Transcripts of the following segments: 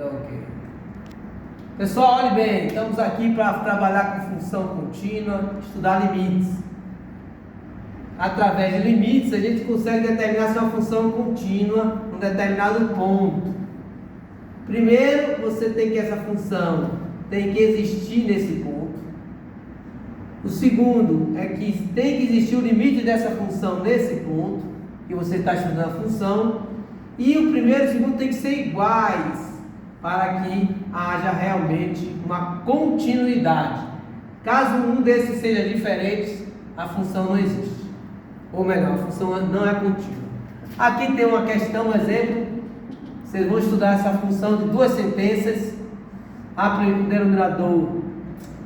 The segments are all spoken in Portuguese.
Ok. Pessoal, olhe bem, estamos aqui para trabalhar com função contínua, estudar limites. Através de limites, a gente consegue determinar se uma função contínua em um determinado ponto. Primeiro, você tem que essa função tem que existir nesse ponto. O segundo é que tem que existir o limite dessa função nesse ponto, que você está estudando a função. E o primeiro e o segundo tem que ser iguais, para que haja realmente uma continuidade. Caso um desses seja diferente, a função não existe. Ou melhor, a função não é contínua. Aqui tem uma questão, um exemplo. Vocês vão estudar essa função de duas sentenças. O denominador,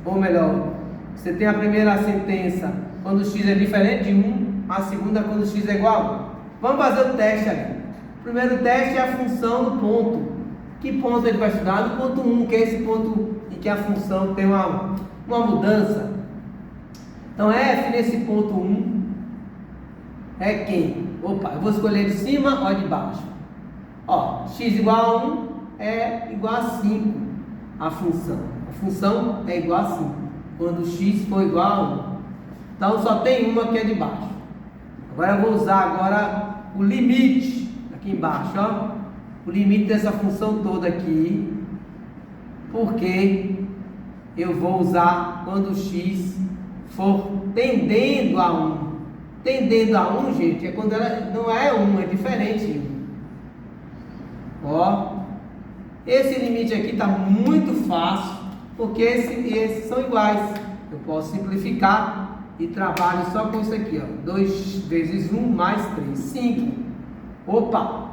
ou melhor, você tem a primeira sentença quando x é diferente de 1, a segunda quando x é igual a 1. Vamos fazer o teste ali. O primeiro teste é a função do ponto. Que ponto ele vai estudar? No ponto 1, que é esse ponto em que a função tem uma mudança. Então f nesse ponto 1 é quem? Opa, eu vou escolher de cima ou de baixo. Ó, x igual a 1 é igual a 5 a função. A função é igual a 5 quando x for igual a 1. Então só tem uma que é de baixo. Agora eu vou usar o limite aqui embaixo, ó. O limite dessa função toda aqui, porque eu vou usar quando x for tendendo a 1. Tendendo a 1, gente, é quando ela não é 1, é diferente. Ó, esse limite aqui está muito fácil, porque esses são iguais. Eu posso simplificar e trabalho só com isso aqui, ó. 2 vezes 1 mais 3, 5. Opa!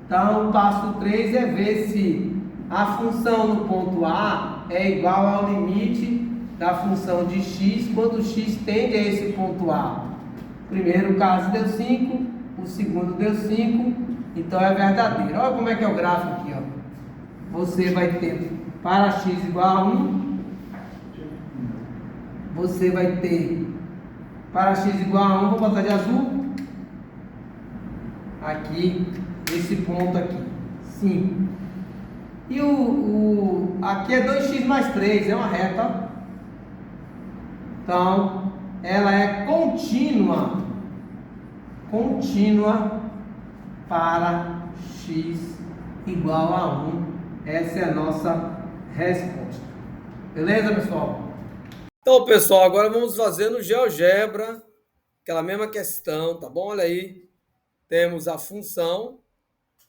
Então, o passo 3 é ver se a função no ponto A é igual ao limite da função de x quando x tende a esse ponto A. O primeiro caso deu 5, o segundo deu 5, então é verdadeiro. Olha como é que é o gráfico aqui, ó. Você vai ter para x igual a 1, você vai ter para x igual a 1, vou botar de azul, aqui, esse ponto aqui, 5. E aqui é 2x mais 3, é uma reta. Então, ela é contínua para x igual a 1. Essa é a nossa resposta. Beleza, pessoal? Então, pessoal, agora vamos fazer no GeoGebra, aquela mesma questão, tá bom? Olha aí, temos a função,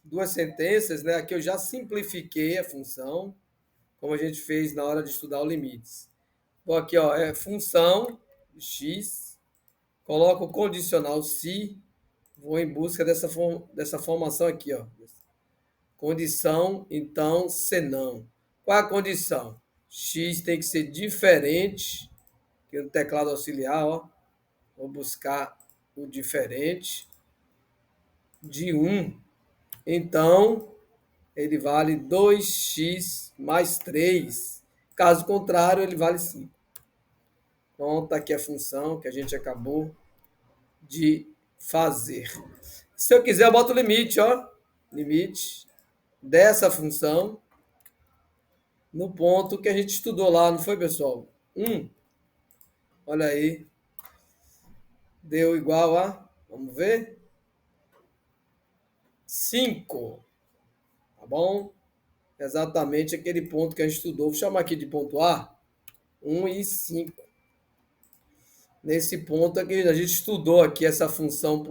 duas sentenças, né? Aqui eu já simplifiquei a função, como a gente fez na hora de estudar os limites. Bom, aqui, ó, é função x, coloco o condicional se, vou em busca dessa formação aqui, ó. Condição, então, senão. Qual é a condição? X tem que ser diferente, aqui no teclado auxiliar, ó. Vou buscar o diferente de 1. Então, ele vale 2x mais 3. Caso contrário, ele vale 5. Pronto, aqui a função que a gente acabou de fazer. Se eu quiser, eu boto o limite, ó. Limite dessa função no ponto que a gente estudou lá, não foi, pessoal? 1. Olha aí. Deu igual a, vamos ver? 5. Tá bom? Exatamente aquele ponto que a gente estudou. Vou chamar aqui de ponto A. 1 e 5. Nesse ponto aqui, a gente estudou aqui essa função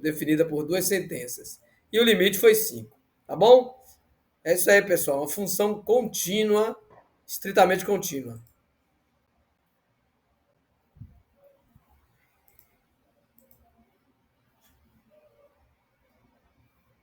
definida por duas sentenças. E o limite foi 5. Tá bom? É isso aí, pessoal. Uma função contínua, estritamente contínua.